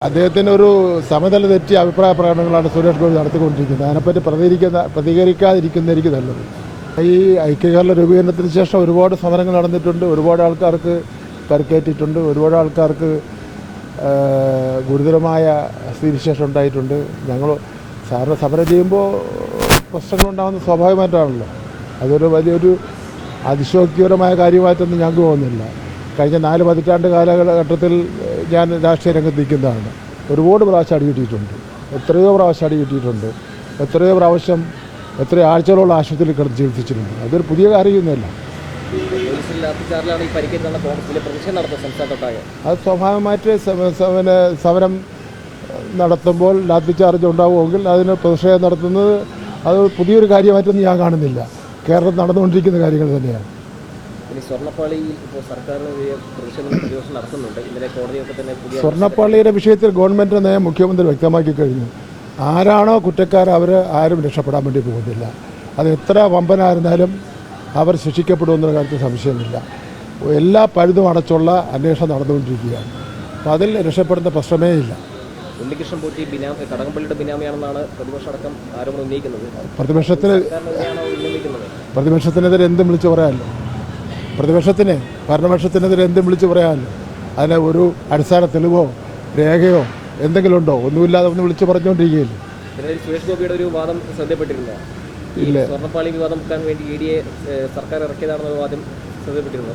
അദ്ദേഹത്തിന് ഒരു സമനില തെറ്റിയ അഭിപ്രായ പ്രകടനങ്ങളാണ് സുരേഷ് ഗോപി നടത്തിക്കൊണ്ടിരിക്കുന്നത്. അതിനെപ്പറ്റി പ്രതികരിക്കാതിരിക്കുന്നതായിരിക്കും നല്ലത്. ഈ ഐക്യകേരള രൂപീകരണത്തിന് ശേഷം ഒരുപാട് സമരങ്ങൾ നടന്നിട്ടുണ്ട്, ഒരുപാട് ആൾക്കാർക്ക് പരിക്കേറ്റിട്ടുണ്ട്, ഒരുപാട് ആൾക്കാർക്ക് ഗുരുതരമായ സ്ഥിതിവിശേഷം ഉണ്ടായിട്ടുണ്ട്. ഞങ്ങൾ സാറിന് സമരം ചെയ്യുമ്പോൾ പ്രശ്നങ്ങളുണ്ടാകുന്നത് സ്വാഭാവികമായിട്ടാണല്ലോ. അതൊരു വലിയൊരു അതിശോക്തിപരമായ കാര്യമായിട്ടൊന്നും ഞങ്ങൾക്ക് തോന്നുന്നില്ല. കഴിഞ്ഞ 4 പതിറ്റാണ്ട് കാലഘട്ടത്തിൽ ഞാൻ രാഷ്ട്രീയ രംഗത്ത് നിൽക്കുന്നതാണ്. ഒരുപാട് പ്രാവശ്യം അടി കിട്ടിയിട്ടുണ്ട്, എത്രയോ പ്രാവശ്യം അടി കിട്ടിയിട്ടുണ്ട്, എത്രയോ പ്രാവശ്യം എത്രയോ ആഴ്ചകളോളം ആശുപത്രിയിൽ കിടന്ന് ചികിത്സിച്ചിട്ടുണ്ട്. അതൊരു പുതിയ കാര്യമൊന്നുമല്ല. അത് സ്വാഭാവികമായിട്ട് സമരം നടത്തുമ്പോൾ ലാത്തി ചാർജ് ഉണ്ടാവുമെങ്കിൽ അതിന് പ്രതിഷേധം നടത്തുന്നത് അത് പുതിയൊരു കാര്യമായിട്ടൊന്നും ഞാൻ കാണുന്നില്ല. കേരളത്തിൽ നടന്നുകൊണ്ടിരിക്കുന്ന കാര്യങ്ങൾ തന്നെയാണ്. സ്വർണ്ണപ്പാളിയുടെ വിഷയത്തിൽ ഗവൺമെൻറ് നയം മുഖ്യമന്ത്രി വ്യക്തമാക്കി കഴിഞ്ഞു. ആരാണോ കുറ്റക്കാർ അവർ ആരും രക്ഷപ്പെടാൻ വേണ്ടി പോകുന്നില്ല. അത് എത്ര വമ്പനായിരുന്നാലും അവർ ശിക്ഷിക്കപ്പെടുമെന്ന കാര്യത്തിൽ സംശയമില്ല. എല്ലാ പഴുതും അടച്ചുള്ള അന്വേഷണം നടന്നുകൊണ്ടിരിക്കുകയാണ്. അപ്പോൾ അതിൽ രക്ഷപ്പെടുന്ന പ്രശ്നമേ ഇല്ല. ഉണ്ണികൃഷ്ണൻ പോറ്റി കടകംപള്ളിയുടെ ബിനാമിയാണെന്നാണ് പ്രതിപക്ഷമടക്കം ആരോപണം ഉന്നയിക്കുന്നത്. പ്രതിപക്ഷത്തിനെതിരെ എന്തും വിളിച്ചു പറയാമല്ലോ. ഭരണപക്ഷത്തിനെതിരെ എന്തും വിളിച്ചു പറയാമല്ലോ. അതിന് ഒരു അടിസ്ഥാന തെളിവോ രേഖയോ എന്തെങ്കിലും ഉണ്ടോ? ഒന്നുമില്ലാതെ ഒന്ന് വിളിച്ച് പറഞ്ഞുകൊണ്ടിരിക്കുകയില്ലേ. സുരേഷ് ഗോപിയുടെ ഒരു വാദം ശ്രദ്ധപ്പെട്ടിരുന്നോ? ഇല്ല, സ്വർണ്ണപ്പാളി വിവാദം വെക്കാൻ വേണ്ടി ED സർക്കാർ ഇറക്കിയതാണെന്ന വാദം ശ്രദ്ധപ്പെട്ടിരുന്നു.